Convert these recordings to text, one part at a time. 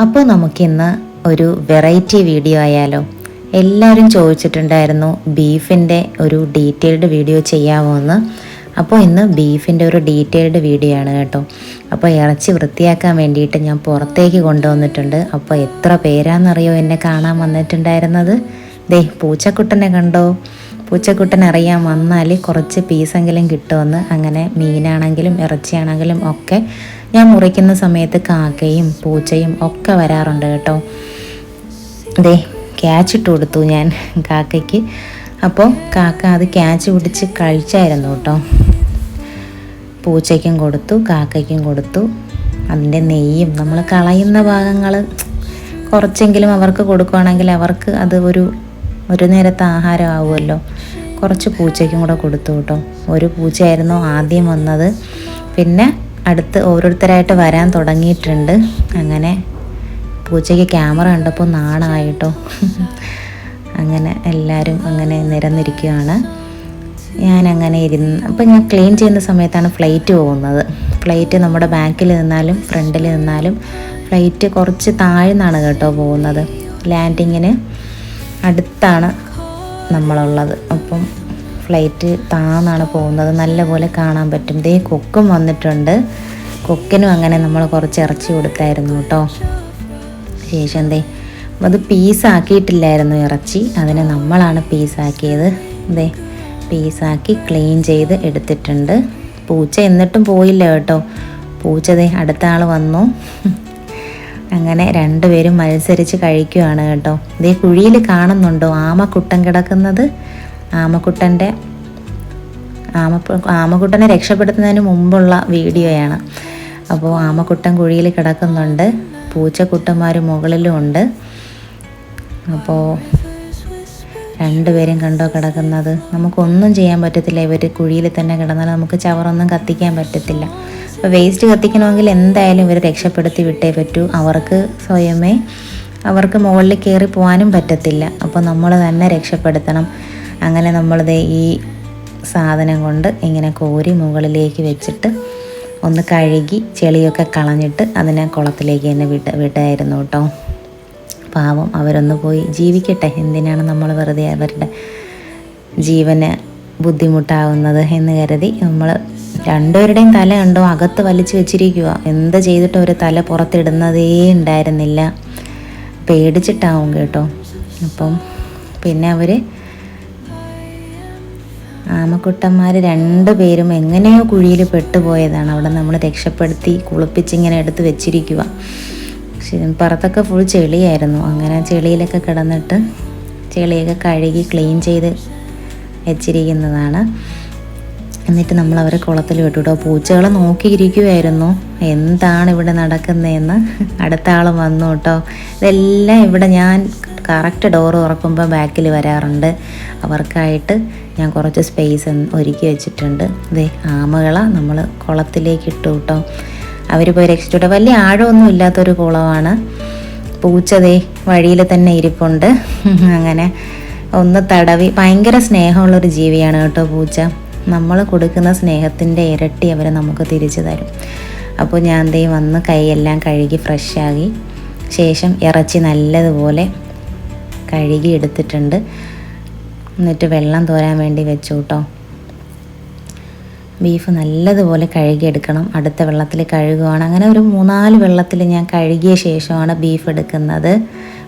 അപ്പോൾ നമുക്കിന്ന് ഒരു വെറൈറ്റി വീഡിയോ ആയാലോ. എല്ലാവരും ചോദിച്ചിട്ടുണ്ടായിരുന്നു ബീഫിൻ്റെ ഒരു ഡീറ്റെയിൽഡ് വീഡിയോ ചെയ്യാമോ എന്ന്. അപ്പോൾ ഇന്ന് ബീഫിൻ്റെ ഒരു ഡീറ്റെയിൽഡ് വീഡിയോ ആണ് കേട്ടോ. അപ്പോൾ ഇറച്ചി വൃത്തിയാക്കാൻ വേണ്ടിയിട്ട് ഞാൻ പുറത്തേക്ക് കൊണ്ടുവന്നിട്ടുണ്ട്. അപ്പോൾ എത്ര പേരാണെന്നറിയോ എന്നെ കാണാൻ വന്നിട്ടുണ്ടായിരുന്നത്. ദേ പൂച്ചക്കുട്ടനെ കണ്ടോ. പൂച്ചക്കുട്ടൻ അറിയാൻ വന്നാൽ കുറച്ച് പീസെങ്കിലും കിട്ടുമെന്ന്. അങ്ങനെ മീനാണെങ്കിലും ഇറച്ചിയാണെങ്കിലും ഒക്കെ ഞാൻ മുറിക്കുന്ന സമയത്ത് കാക്കയും പൂച്ചയും ഒക്കെ വരാറുണ്ട് കേട്ടോ. ദേ ക്യാച്ച് ഇട്ട് കൊടുത്തു ഞാൻ കാക്കയ്ക്ക്. അപ്പോൾ കാക്ക അത് ക്യാച്ച് പിടിച്ച് കഴിച്ചായിരുന്നു കേട്ടോ. പൂച്ചയ്ക്കും കൊടുത്തു, കാക്കയ്ക്കും കൊടുത്തു. അതിൻ്റെ നെയ്യും നമ്മൾ കളയുന്ന ഭാഗങ്ങൾ കുറച്ചെങ്കിലും അവർക്ക് കൊടുക്കുകയാണെങ്കിൽ അവർക്ക് അത് ഒരു നേരത്തെ ആഹാരം ആവുമല്ലോ. കുറച്ച് പൂച്ചയ്ക്കും കൂടെ കൊടുത്തു കേട്ടോ. ഒരു പൂച്ചയായിരുന്നു ആദ്യം വന്നത്. പിന്നെ അടുത്ത് ഓരോരുത്തരായിട്ട് വരാൻ തുടങ്ങിയിട്ടുണ്ട്. അങ്ങനെ പൂച്ചയ്ക്ക് ക്യാമറ കണ്ടപ്പോൾ നാണമായിട്ടോ. അങ്ങനെ എല്ലാവരും അങ്ങനെ നിരന്നിരിക്കുകയാണ്. ഞാനങ്ങനെ അപ്പോൾ ഞാൻ ക്ലീൻ ചെയ്യുന്ന സമയത്താണ് ഫ്ലൈറ്റ് പോകുന്നത്. ഫ്ലൈറ്റ് നമ്മുടെ ബാക്കിൽ നിന്നാലും ഫ്രണ്ടിൽ നിന്നാലും ഫ്ലൈറ്റ് കുറച്ച് താഴ്ന്നാണ് കേട്ടോ പോകുന്നത്. ലാൻഡിങ്ങിന് അടുത്താണ് നമ്മളുള്ളത്. അപ്പം ഫ്ലൈറ്റ് താന്നാണ് പോകുന്നത്. നല്ലപോലെ കാണാൻ പറ്റും. ദേ കൊക്കും വന്നിട്ടുണ്ട്. കൊക്കിനും അങ്ങനെ നമ്മൾ കുറച്ച് ഇറച്ചി കൊടുത്തായിരുന്നു കേട്ടോ. ശേഷം ദേ അത് പീസാക്കിയിട്ടില്ലായിരുന്നു ഇറച്ചി, അതിനെ നമ്മളാണ് പീസാക്കിയത്. ദേ പീസാക്കി ക്ലീൻ ചെയ്ത് എടുത്തിട്ടുണ്ട്. പൂച്ച എന്നിട്ടും പോയില്ല കേട്ടോ. പൂച്ച ദേ അടുത്ത ആൾ വന്നു. അങ്ങനെ രണ്ടുപേരും മത്സരിച്ച് കഴിക്കുകയാണ് കേട്ടോ. ഇതേ കുഴിയിൽ കാണുന്നുണ്ടോ ആമക്കുട്ടൻ കിടക്കുന്നത്? ആമക്കുട്ടനെ രക്ഷപ്പെടുത്തുന്നതിന് മുമ്പുള്ള വീഡിയോയാണ്. അപ്പോൾ ആമക്കുട്ടൻ കുഴിയിൽ കിടക്കുന്നുണ്ട്. പൂച്ചക്കുട്ടന്മാർ മുകളിലും ഉണ്ട്. അപ്പോൾ രണ്ടുപേരും കണ്ടോ കിടക്കുന്നത്. നമുക്കൊന്നും ചെയ്യാൻ പറ്റത്തില്ല. ഇവർ കുഴിയിൽ തന്നെ കിടന്നാൽ നമുക്ക് ചവറൊന്നും കത്തിക്കാൻ പറ്റത്തില്ല. അപ്പോൾ വേസ്റ്റ് കത്തിക്കണമെങ്കിൽ എന്തായാലും ഇവർ രക്ഷപ്പെടുത്തി വിട്ടേ പറ്റൂ. അവർക്ക് മുകളിൽ കയറി പോകാനും പറ്റത്തില്ല. അപ്പോൾ നമ്മൾ തന്നെ രക്ഷപ്പെടുത്തണം. അങ്ങനെ നമ്മളിത് ഈ സാധനം കൊണ്ട് ഇങ്ങനെ കോരി മുകളിലേക്ക് വെച്ചിട്ട് ഒന്ന് കഴുകി ചെളിയൊക്കെ കളഞ്ഞിട്ട് അതിനെ കുളത്തിലേക്ക് തന്നെ വിട്ടായിരുന്നു കേട്ടോ. പാവം അവരൊന്ന് പോയി ജീവിക്കട്ടെ. എന്തിനാണ് നമ്മൾ വെറുതെ അവരുടെ ജീവന് ബുദ്ധിമുട്ടാവുന്നത് എന്ന് കരുതി നമ്മൾ രണ്ടുപേരുടെയും തല കണ്ടോ അകത്ത് വലിച്ചു വെച്ചിരിക്കുക. എന്ത് ചെയ്തിട്ടും ഒരു തല പുറത്തിടുന്നതേ ഉണ്ടായിരുന്നില്ല. പേടിച്ചിട്ടാവും കേട്ടോ. അപ്പം പിന്നെ അവർ ആമക്കുട്ടന്മാർ രണ്ടുപേരും എങ്ങനെയോ കുഴിയിൽ പെട്ടുപോയതാണ്. അവിടെ നമ്മൾ രക്ഷപ്പെടുത്തി കുളിപ്പിച്ചിങ്ങനെ എടുത്ത് വെച്ചിരിക്കുക. പുറത്തൊക്കെ ഫുൾ ചെളിയായിരുന്നു. അങ്ങനെ ചെളിയിലൊക്കെ കിടന്നിട്ട് ചെളിയൊക്കെ കഴുകി ക്ലീൻ ചെയ്ത് വെച്ചിരിക്കുന്നതാണ്. എന്നിട്ട് നമ്മൾ അവരെ കുളത്തിൽ വിട്ടു കേട്ടോ. പൂച്ചകളെ നോക്കിയിരിക്കുമായിരുന്നു എന്താണ് ഇവിടെ നടക്കുന്നതെന്ന്. അടുത്ത ആൾ വന്നു കേട്ടോ. ഇതെല്ലാം ഇവിടെ ഞാൻ കറക്റ്റ് ഡോറ് തുറക്കുമ്പോൾ ബാക്കിൽ വരാറുണ്ട്. അവർക്കായിട്ട് ഞാൻ കുറച്ച് സ്പേസ് ഒരുക്കി വെച്ചിട്ടുണ്ട്. ഇതേ ആമകളെ നമ്മൾ കുളത്തിലേക്ക് ഇട്ടു കേട്ടോ. അവർ പോയി രക്ഷിച്ചിട്ട് വലിയ ആഴമൊന്നും ഇല്ലാത്തൊരു കുളമാണ്. പൂച്ചതേ വഴിയിൽ തന്നെ ഇരിപ്പുണ്ട്. അങ്ങനെ ഒന്ന് തടവി. ഭയങ്കര സ്നേഹമുള്ളൊരു ജീവിയാണ് കേട്ടോ പൂച്ച. നമ്മൾ കൊടുക്കുന്ന സ്നേഹത്തിൻ്റെ ഇരട്ടി അവർ നമുക്ക് തിരിച്ചു തരും. അപ്പോൾ ഞാൻ ദേ വന്ന് കൈയെല്ലാം കഴുകി ഫ്രഷാക്കി ശേഷം ഇറച്ചി നല്ലതുപോലെ കഴുകി എടുത്തിട്ടുണ്ട്. എന്നിട്ട് വെള്ളം തോരാൻ വേണ്ടി വെച്ചു കേട്ടോ. ബീഫ് നല്ലതുപോലെ കഴുകിയെടുക്കണം. അടുത്ത വെള്ളത്തിൽ കഴുകുകയാണ്. അങ്ങനെ ഒരു 3-4 വെള്ളത്തിൽ ഞാൻ കഴുകിയ ശേഷമാണ് ബീഫ് എടുക്കുന്നത്.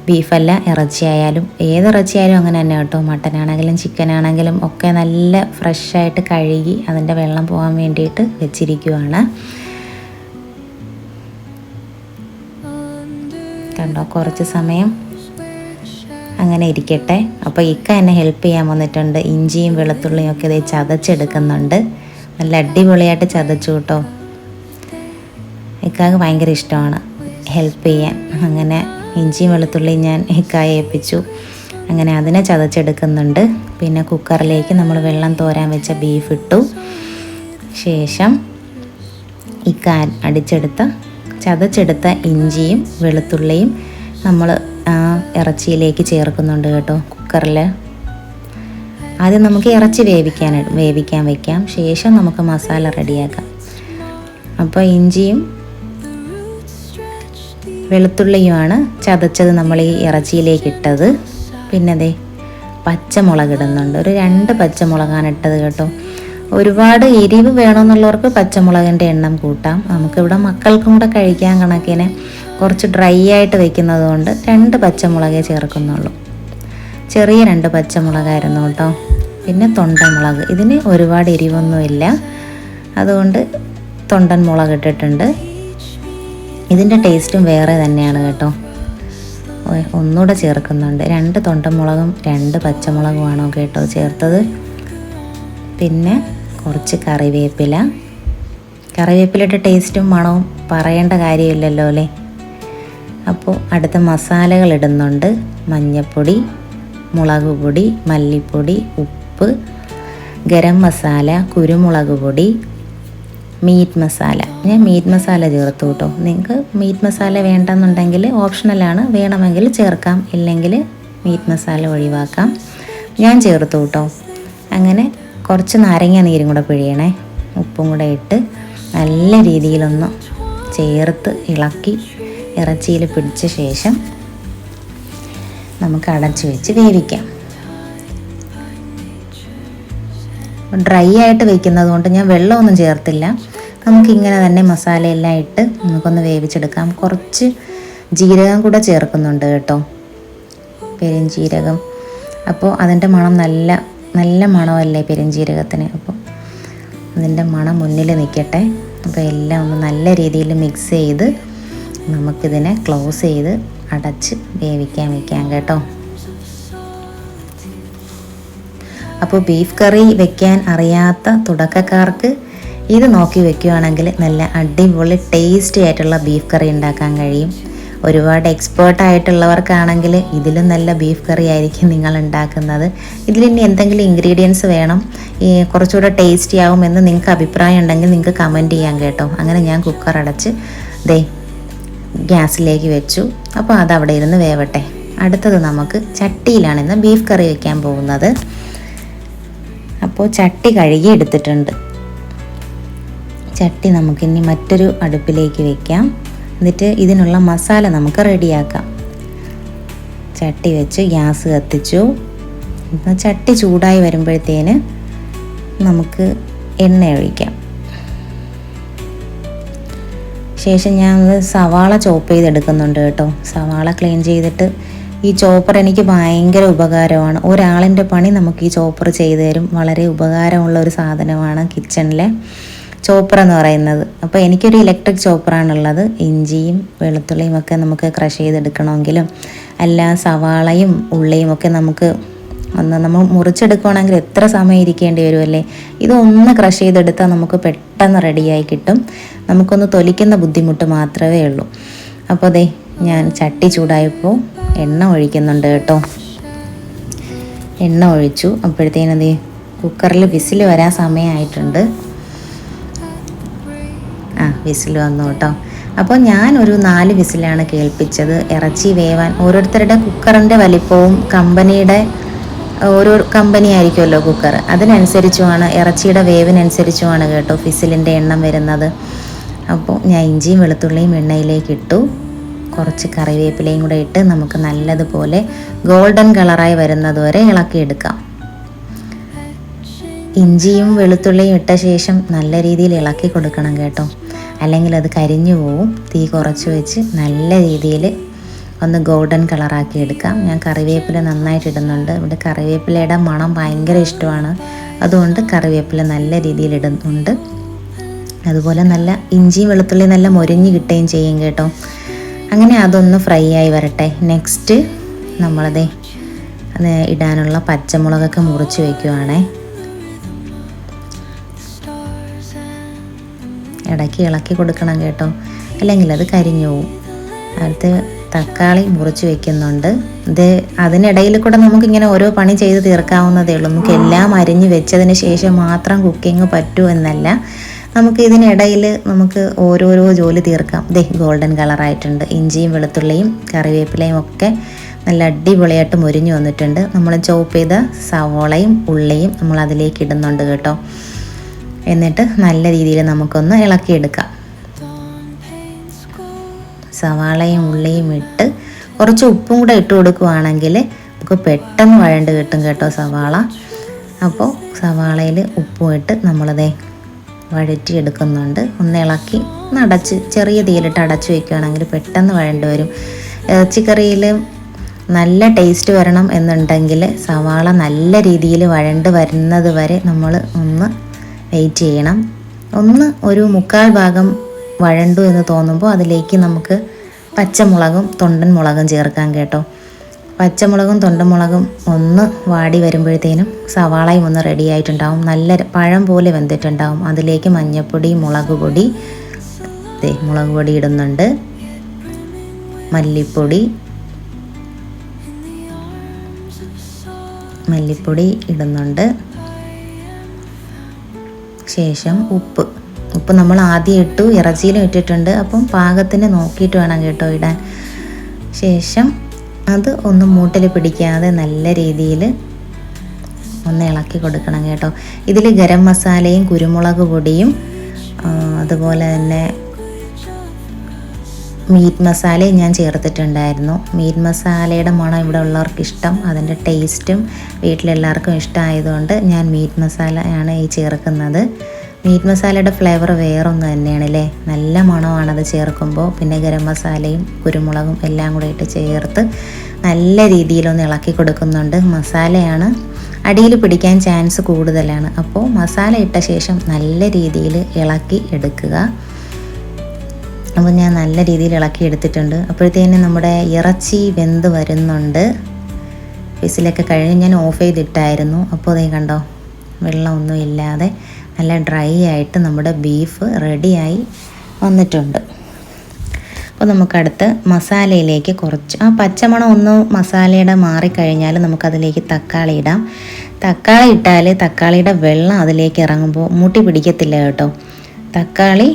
ബീഫല്ല ഇറച്ചിയായാലും ഏതിറച്ചിയായാലും അങ്ങനെ തന്നെ കേട്ടോ. മട്ടനാണെങ്കിലും ചിക്കനാണെങ്കിലും ഒക്കെ നല്ല ഫ്രഷായിട്ട് കഴുകി അതിൻ്റെ വെള്ളം പോകാൻ വേണ്ടിയിട്ട് വെച്ചിരിക്കുവാണ്. കണ്ടോ കുറച്ച് സമയം അങ്ങനെ ഇരിക്കട്ടെ. അപ്പോൾ ഇക്ക എന്നെ ഹെൽപ്പ് ചെയ്യാൻ വന്നിട്ടുണ്ട്. ഇഞ്ചിയും വെളുത്തുള്ളിയും ഒക്കെ ഇത് ചതച്ചെടുക്കുന്നുണ്ട്. നല്ല അടിപൊളിയായിട്ട് ചതച്ചു കേട്ടോ. ഇക്കാക്ക് ഭയങ്കര ഇഷ്ടമാണ് ഹെൽപ്പ് ചെയ്യാൻ. അങ്ങനെ ഇഞ്ചിയും വെളുത്തുള്ളിയും ഞാൻ ഇക്കായെ ഏൽപ്പിച്ചു. അങ്ങനെ അതിനെ ചതച്ചെടുക്കുന്നുണ്ട്. പിന്നെ കുക്കറിലേക്ക് നമ്മൾ വെള്ളം തോരാൻ വെച്ച ബീഫ് ഇട്ടു. ശേഷം ഇക്ക ചതച്ചെടുത്ത ഇഞ്ചിയും വെളുത്തുള്ളിയും നമ്മൾ ഇറച്ചിയിലേക്ക് ചേർക്കുന്നുണ്ട് കേട്ടോ. കുക്കറിൽ ആദ്യം നമുക്ക് ഇറച്ചി വേവിക്കാൻ വയ്ക്കാം. ശേഷം നമുക്ക് മസാല റെഡിയാക്കാം. അപ്പോൾ ഇഞ്ചിയും വെളുത്തുള്ളിയുമാണ് ചതച്ചത് നമ്മൾ ഈ ഇറച്ചിയിലേക്ക് ഇട്ടത്. പിന്നെ ദേ പച്ചമുളക് ഇടുന്നുണ്ട്. ഒരു 2 പച്ചമുളകാണ് ഇട്ടത് കേട്ടോ. ഒരുപാട് എരിവ് വേണമെന്നുള്ളവർക്ക് പച്ചമുളകിൻ്റെ എണ്ണം കൂട്ടാം. നമുക്കിവിടെ മക്കൾക്കും കൂടെ കഴിക്കാൻ കണക്കിന് കുറച്ച് ഡ്രൈ ആയിട്ട് വെക്കുന്നത് കൊണ്ട് 2 പച്ചമുളകേ ചേർക്കുന്നുള്ളൂ. ചെറിയ 2 പച്ചമുളകായിരുന്നു കേട്ടോ. പിന്നെ തൊണ്ടൻമുളക്, ഇതിന് ഒരുപാട് എരിവൊന്നുമില്ല, അതുകൊണ്ട് തൊണ്ടൻ മുളക് ഇട്ടിട്ടുണ്ട്. ഇതിൻ്റെ ടേസ്റ്റും വേറെ തന്നെയാണ് കേട്ടോ. ഒന്നുകൂടെ ചേർക്കുന്നുണ്ട്. 2 തൊണ്ടൻമുളകും 2 പച്ചമുളകുമാണോ കേട്ടോ ചേർത്തത്. പിന്നെ കുറച്ച് കറിവേപ്പിലയുടെ ടേസ്റ്റും മണവും പറയേണ്ട കാര്യമില്ലല്ലോ അല്ലേ. അപ്പോൾ അടുത്ത മസാലകൾ ഇടുന്നുണ്ട്. മഞ്ഞൾപ്പൊടി, മുളക് പൊടി, മല്ലിപ്പൊടി, ഉപ്പ്, ഗരം മസാല, കുരുമുളക് പൊടി, മീറ്റ് മസാല. ഞാൻ മീറ്റ് മസാല ചേർത്തു കേട്ടോ. നിങ്ങൾക്ക് മീറ്റ് മസാല വേണ്ടെന്നുണ്ടെങ്കിൽ ഓപ്ഷണലാണ്, വേണമെങ്കിൽ ചേർക്കാം, ഇല്ലെങ്കിൽ മീറ്റ് മസാല ഒഴിവാക്കാം. ഞാൻ ചേർത്തു കേട്ടോ. അങ്ങനെ കുറച്ച് നാരങ്ങ നീരും കൂടെ പിഴിയണേ. ഉപ്പും കൂടെ ഇട്ട് നല്ല രീതിയിലൊന്ന് ചേർത്ത് ഇളക്കി ഇറച്ചിയിൽ പിടിച്ച ശേഷം നമുക്ക് അടച്ചു വെച്ച് വേവിക്കാം. ഡ്രൈ ആയിട്ട് വെക്കുന്നത് കൊണ്ട് ഞാൻ വെള്ളമൊന്നും ചേർത്തില്ല. നമുക്കിങ്ങനെ തന്നെ മസാലയെല്ലാം ഇട്ട് നമുക്കൊന്ന് വേവിച്ചെടുക്കാം. കുറച്ച് ജീരകം കൂടെ ചേർക്കുന്നുണ്ട് കേട്ടോ, പെരുംജീരകം. അപ്പോൾ അതിൻ്റെ മണം നല്ല മണമല്ലേ പെരുംജീരകത്തിന്. അപ്പോൾ അതിൻ്റെ മണം മുന്നിൽ നിൽക്കട്ടെ. അപ്പോൾ എല്ലാം ഒന്ന് നല്ല രീതിയിൽ മിക്സ് ചെയ്ത് നമുക്കിതിനെ ക്ലോസ് ചെയ്ത് അടച്ച് വേവിക്കാൻ വെക്കാം കേട്ടോ. അപ്പോൾ ബീഫ് കറി വെക്കാൻ അറിയാത്ത തുടക്കക്കാർക്ക് ഇത് നോക്കി വെക്കുകയാണെങ്കിൽ നല്ല അടിപൊളി ടേസ്റ്റി ആയിട്ടുള്ള ബീഫ് കറി ഉണ്ടാക്കാൻ കഴിയും. ഒരുപാട് എക്സ്പേർട്ടായിട്ടുള്ളവർക്കാണെങ്കിൽ ഇതിലും നല്ല ബീഫ് കറി ആയിരിക്കും നിങ്ങൾ ഉണ്ടാക്കുന്നത്. ഇതിലിനി എന്തെങ്കിലും ഇൻഗ്രീഡിയൻസ് വേണം, കുറച്ചുകൂടെ ടേസ്റ്റി ആവുമെന്ന് നിങ്ങൾക്ക് അഭിപ്രായം ഉണ്ടെങ്കിൽ നിങ്ങൾക്ക് കമൻറ്റ് ചെയ്യാം കേട്ടോ. അങ്ങനെ ഞാൻ കുക്കർ അടച്ച് ഗ്യാസിലേക്ക് വെച്ചു. അപ്പോൾ അതവിടെ ഇരുന്ന് വേവട്ടെ. അടുത്തത് നമുക്ക് ചട്ടിയിലാണ് ഇന്ന് ബീഫ് കറി വയ്ക്കാൻ പോകുന്നത്. അപ്പോൾ ചട്ടി കഴുകി എടുത്തിട്ടുണ്ട്. ചട്ടി നമുക്കിനി മറ്റൊരു അടുപ്പിലേക്ക് വെക്കാം. എന്നിട്ട് ഇതിനുള്ള മസാല നമുക്ക് റെഡിയാക്കാം. ചട്ടി വെച്ച് ഗ്യാസ് കത്തിച്ചു. ചട്ടി ചൂടായി വരുമ്പോഴത്തേന് നമുക്ക് എണ്ണ ഒഴിക്കാം. ശേഷം ഞാൻ സവാള ചോപ്പ് ചെയ്തെടുക്കുന്നുണ്ട് കേട്ടോ. സവാള ക്ലീൻ ചെയ്തിട്ട്, ഈ ചോപ്പർ എനിക്ക് ഭയങ്കര ഉപകാരമാണ്. ഒരാളിൻ്റെ പണി നമുക്ക് ഈ ചോപ്പർ ചെയ്തു തരും. വളരെ ഉപകാരമുള്ള ഒരു സാധനമാണ് കിച്ചണിലെ ചോപ്പർ എന്ന് പറയുന്നത്. അപ്പോൾ എനിക്കൊരു ഇലക്ട്രിക് ചോപ്പറാണുള്ളത്. ഇഞ്ചിയും വെളുത്തുള്ളിയും ഒക്കെ നമുക്ക് ക്രഷ് ചെയ്തെടുക്കണമെങ്കിലും അല്ല സവാളയും ഉള്ളിയും ഒക്കെ നമുക്ക് നമ്മൾ മുറിച്ചെടുക്കുകയാണെങ്കിൽ എത്ര സമയം ഇരിക്കേണ്ടി വരുമല്ലേ. ഇതൊന്ന് ക്രഷ് ചെയ്തെടുത്താൽ നമുക്ക് പെട്ടെന്ന് റെഡിയായി കിട്ടും. നമുക്കൊന്ന് തൊലിക്കുന്ന ബുദ്ധിമുട്ട് മാത്രമേ ഉള്ളൂ. അപ്പോൾ ഞാൻ ചട്ടി ചൂടായപ്പോൾ എണ്ണ ഒഴിക്കുന്നുണ്ട് കേട്ടോ. എണ്ണ ഒഴിച്ചു. അപ്പോഴത്തേനും കുക്കറിൽ വിസിൽ വരാൻ സമയമായിട്ടുണ്ട്. വിസിൽ വന്നു കേട്ടോ. അപ്പോൾ ഞാൻ ഒരു 4 വിസിലാണ് കേൾപ്പിച്ചത്. ഇറച്ചി വേവാൻ ഓരോരുത്തരുടെ കുക്കറിൻ്റെ വലിപ്പവും കമ്പനിയുടെ ഓരോ കമ്പനി ആയിരിക്കുമല്ലോ കുക്കർ, അതിനനുസരിച്ചുമാണ് ഇറച്ചിയുടെ വേവിനനുസരിച്ചുമാണ് കേട്ടോ വിസിലിൻ്റെ എണ്ണം വരുന്നത്. അപ്പോൾ ഞാൻ ഇഞ്ചിയും വെളുത്തുള്ളിയും എണ്ണയിലേക്ക് ഇട്ടു. കുറച്ച് കറിവേപ്പിലയും കൂടെ ഇട്ട് നമുക്ക് നല്ലതുപോലെ ഗോൾഡൻ കളറായി വരുന്നത് വരെ ഇളക്കിയെടുക്കാം. ഇഞ്ചിയും വെളുത്തുള്ളിയും ഇട്ട ശേഷം നല്ല രീതിയിൽ ഇളക്കി കൊടുക്കണം കേട്ടോ, അല്ലെങ്കിൽ അത് കരിഞ്ഞു പോവും. തീ കുറച്ച് വെച്ച് നല്ല രീതിയിൽ ഒന്ന് ഗോൾഡൻ കളറാക്കി എടുക്കാം. ഞാൻ കറിവേപ്പില നന്നായിട്ട് ഇടുന്നുണ്ട്. ഇവിടെ കറിവേപ്പിലയുടെ മണം ഭയങ്കര ഇഷ്ടമാണ്, അതുകൊണ്ട് കറിവേപ്പില നല്ല രീതിയിൽ ഇടുന്നുണ്ട്. അതുപോലെ നല്ല ഇഞ്ചിയും വെളുത്തുള്ളിയും നല്ല മൊരിഞ്ഞ് കിട്ടുകയും ചെയ്യും കേട്ടോ. അങ്ങനെ അതൊന്ന് ഫ്രൈ ആയി വരട്ടെ. നെക്സ്റ്റ് നമ്മളത് ഇടാനുള്ള പച്ചമുളകൊക്കെ മുറിച്ച് വയ്ക്കുവാണേ. ഇടയ്ക്ക് ഇളക്കി കൊടുക്കണം കേട്ടോ, അല്ലെങ്കിൽ അത് കരിഞ്ഞു പോവും. അടുത്ത് തക്കാളി മുറിച്ച് വെക്കുന്നുണ്ട്. അതിനിടയിൽ കൂടെ നമുക്കിങ്ങനെ ഓരോ പണി ചെയ്ത് തീർക്കാവുന്നതേ ഉള്ളൂ. നമുക്ക് എല്ലാം അരിഞ്ഞ് വെച്ചതിന് ശേഷം മാത്രം കുക്കിംഗ് പറ്റൂ എന്നല്ല, നമുക്ക് ഇതിനിടയിൽ നമുക്ക് ഓരോരോ ജോലി തീർക്കാം. ഗോൾഡൻ കളറായിട്ടുണ്ട്. ഇഞ്ചിയും വെളുത്തുള്ളിയും കറിവേപ്പിലയും ഒക്കെ നല്ല അടിപൊളിയായിട്ട് മൊരിഞ്ഞു വന്നിട്ടുണ്ട്. നമ്മൾ ചോപ്പ് ചെയ്ത സവോളയും ഉള്ളിയും നമ്മൾ അതിലേക്ക് ഇടുന്നുണ്ട് കേട്ടോ. എന്നിട്ട് നല്ല രീതിയിൽ നമുക്കൊന്ന് ഇളക്കിയെടുക്കാം. സവാളയും ഉള്ളിയും ഇട്ട് കുറച്ച് ഉപ്പും കൂടെ ഇട്ട് കൊടുക്കുവാണെങ്കിൽ നമുക്ക് പെട്ടെന്ന് വഴണ്ട് കിട്ടും കേട്ടോ സവാള. അപ്പോൾ സവാളയിൽ ഉപ്പും ഇട്ട് നമ്മളതേ വഴറ്റിയെടുക്കുന്നുണ്ട്. ഒന്ന് ഇളക്കി അടച്ച് ചെറിയ തീയിലിട്ട് അടച്ച് വയ്ക്കുകയാണെങ്കിൽ പെട്ടെന്ന് വഴണ്ട് വരും. ഇറച്ചിക്കറിയിൽ നല്ല ടേസ്റ്റ് വരണം എന്നുണ്ടെങ്കിൽ സവാള നല്ല രീതിയിൽ വഴണ്ട് വരുന്നത് വരെ നമ്മൾ ഒന്ന് വെയിറ്റ് ചെയ്യണം. ഒരു 1/4 ഭാഗം വഴണ്ടു എന്ന് തോന്നുമ്പോൾ അതിലേക്ക് നമുക്ക് പച്ചമുളകും തൊണ്ടൻ മുളകും ചേർക്കാം കേട്ടോ. പച്ചമുളകും തൊണ്ടൻ മുളകും ഒന്ന് വാടി വരുമ്പോഴത്തേനും സവാളയും ഒന്ന് റെഡി ആയിട്ടുണ്ടാവും. നല്ല പഴം പോലെ വെന്തിട്ടുണ്ടാവും. അതിലേക്ക് മഞ്ഞൾപ്പൊടി, മുളക് പൊടി ഇടുന്നുണ്ട്, മല്ലിപ്പൊടി ഇടുന്നുണ്ട്. ശേഷം ഉപ്പ് നമ്മൾ ആദ്യം ഇട്ടു, ഇറച്ചിയിലും ഇട്ടിട്ടുണ്ട്. അപ്പം പാകത്തിന് നോക്കിയിട്ട് വേണം കേട്ടോ ഇടാൻ. ശേഷം അത് ഒന്ന് മൂട്ടിൽ പിടിക്കാതെ നല്ല രീതിയിൽ ഒന്ന് ഇളക്കി കൊടുക്കണം കേട്ടോ. ഇതിൽ ഗരം മസാലയും കുരുമുളക് പൊടിയും അതുപോലെ തന്നെ മീറ്റ് മസാലയും ഞാൻ ചേർത്തിട്ടുണ്ടായിരുന്നു. മീറ്റ് മസാലയുടെ മണം ഇവിടെ ഉള്ളവർക്ക് ഇഷ്ടം, അതിൻ്റെ ടേസ്റ്റും വീട്ടിലെല്ലാവർക്കും ഇഷ്ടമായതുകൊണ്ട് ഞാൻ മീറ്റ് മസാലയാണ് ഈ ചേർക്കുന്നത്. മീറ്റ് മസാലയുടെ ഫ്ലേവർ വേറൊന്നും തന്നെയാണല്ലേ, നല്ല മണമാണത് ചേർക്കുമ്പോൾ. പിന്നെ ഗരം മസാലയും കുരുമുളകും എല്ലാം കൂടെ ഇട്ട് ചേർത്ത് നല്ല രീതിയിലൊന്ന് ഇളക്കി കൊടുക്കുന്നുണ്ട്. മസാലയാണ് അടിയിൽ പിടിക്കാൻ ചാൻസ് കൂടുതലാണ്. അപ്പോൾ മസാല ഇട്ട ശേഷം നല്ല രീതിയിൽ ഇളക്കി എടുക്കുക. അപ്പോൾ ഞാൻ നല്ല രീതിയിൽ ഇളക്കി എടുത്തിട്ടുണ്ട്. അപ്പോഴത്തേനും നമ്മുടെ ഇറച്ചി വെന്ത് വരുന്നുണ്ട്. വിസിലൊക്കെ കഴിഞ്ഞ് ഞാൻ ഓഫ് ചെയ്തിട്ടായിരുന്നു. അപ്പോൾ അതേ കണ്ടോ, വെള്ളമൊന്നും ഇല്ലാതെ നല്ല ഡ്രൈ ആയിട്ട് നമ്മുടെ ബീഫ് റെഡിയായി വന്നിട്ടുണ്ട്. അപ്പോൾ നമുക്കടുത്ത് മസാലയിലേക്ക് കുറച്ച് പച്ചമണം ഒന്ന് മസാലയുടെ മാറിക്കഴിഞ്ഞാൽ നമുക്കതിലേക്ക് തക്കാളി ഇടാം. തക്കാളി ഇട്ടാൽ തക്കാളിയുടെ വെള്ളം അതിലേക്ക് ഇറങ്ങുമ്പോൾ മൂട്ടി പിടിക്കത്തില്ല കേട്ടോ. തക്കാളി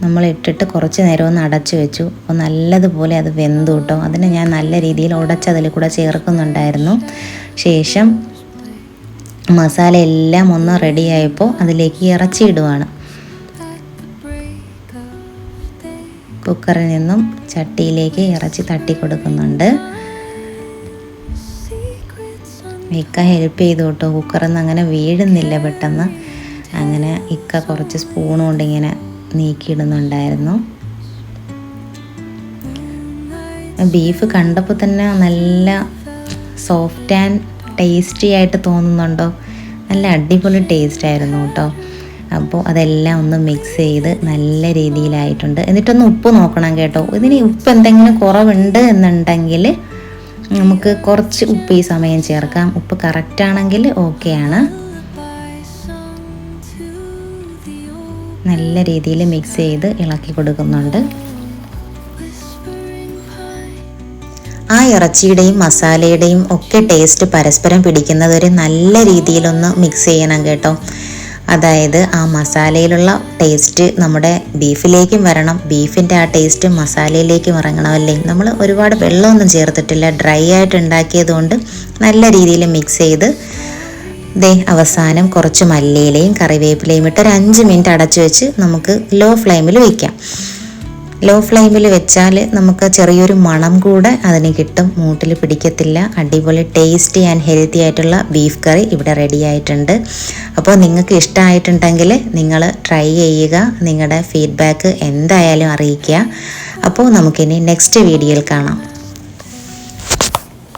നമ്മൾ ഇട്ടിട്ട് കുറച്ച് നേരം ഒന്ന് അടച്ചു വെച്ചു. അപ്പോൾ നല്ലതുപോലെ അത് വെന്തു കേട്ടോ. അതിന് ഞാൻ നല്ല രീതിയിൽ ഉടച്ചതിൽ കൂടെ ചേർക്കുന്നുണ്ടായിരുന്നു. ശേഷം മസാല എല്ലാം ഒന്ന് റെഡിയായപ്പോൾ അതിലേക്ക് ഇറച്ചി ഇടുവാണ്. കുക്കറിൽ നിന്നും ചട്ടിയിലേക്ക് ഇറച്ചി തട്ടി കൊടുക്കുന്നുണ്ട്. ഇക്ക ഹെൽപ്പ് ചെയ്തു കേട്ടോ. കുക്കറിൽ നിന്ന് അങ്ങനെ വീഴുന്നില്ല പെട്ടെന്ന്. അങ്ങനെ ഇക്ക കുറച്ച് സ്പൂൺ കൊണ്ട് ഇങ്ങനെ നീക്കിയിടുന്നുണ്ടായിരുന്നു. ബീഫ് കണ്ടപ്പോൾ തന്നെ നല്ല സോഫ്റ്റ് ആൻഡ് ടേസ്റ്റി ആയിട്ട് തോന്നുന്നുണ്ടോ? നല്ല അടിപൊളി ടേസ്റ്റ് ആയിരുന്നു കേട്ടോ. അപ്പോൾ അതെല്ലാം ഒന്ന് മിക്സ് ചെയ്ത് നല്ല രീതിയിലായിട്ടുണ്ട്. എന്നിട്ടൊന്ന് ഉപ്പ് നോക്കണം കേട്ടോ. ഇതിന് ഉപ്പ് എന്തെങ്കിലും കുറവുണ്ട് എന്നുണ്ടെങ്കിൽ നമുക്ക് കുറച്ച് ഉപ്പ് ഈ സമയം ചേർക്കാം. ഉപ്പ് കറക്റ്റാണെങ്കിൽ ഓക്കെയാണ്. നല്ല രീതിയിൽ മിക്സ് ചെയ്ത് ഇളക്കി കൊടുക്കുന്നുണ്ട്. ആ ഇറച്ചിയുടെയും മസാലയുടെയും ഒക്കെ ടേസ്റ്റ് പരസ്പരം പിടിക്കുന്നതൊരു നല്ല രീതിയിലൊന്ന് മിക്സ് ചെയ്യണം കേട്ടോ. അതായത് ആ മസാലയിലുള്ള ടേസ്റ്റ് നമ്മുടെ ബീഫിലേക്കും വരണം, ബീഫിൻ്റെ ആ ടേസ്റ്റ് മസാലയിലേക്കും ഇറങ്ങണമല്ലേ. നമ്മൾ ഒരുപാട് വെള്ളമൊന്നും ചേർത്തിട്ടില്ല, ഡ്രൈ ആയിട്ട് ഉണ്ടാക്കിയതുകൊണ്ട് നല്ല രീതിയിൽ മിക്സ് ചെയ്ത് അവസാനം കുറച്ച് മല്ലിയിലയും കറിവേപ്പിലയും ഇട്ട് ഒരു 5 മിനിറ്റ് അടച്ചു വെച്ച് നമുക്ക് ലോ ഫ്ലെയിമിൽ വയ്ക്കാം. ലോ ഫ്ലെയിമിൽ വെച്ചാൽ നമുക്ക് ചെറിയൊരു മണം കൂടെ അതിന് കിട്ടും, മൂട്ടിൽ പിടിക്കത്തില്ല. അടിപൊളി ടേസ്റ്റി ആൻഡ് ഹെൽത്തി ആയിട്ടുള്ള ബീഫ് കറി ഇവിടെ റെഡി ആയിട്ടുണ്ട്. അപ്പോൾ നിങ്ങൾക്ക് ഇഷ്ടമായിട്ടുണ്ടെങ്കിൽ നിങ്ങൾ ട്രൈ ചെയ്യുക, നിങ്ങളുടെ ഫീഡ്ബാക്ക് എന്തായാലും അറിയിക്കുക. അപ്പോൾ നമുക്കിനി നെക്സ്റ്റ് വീഡിയോയിൽ കാണാം.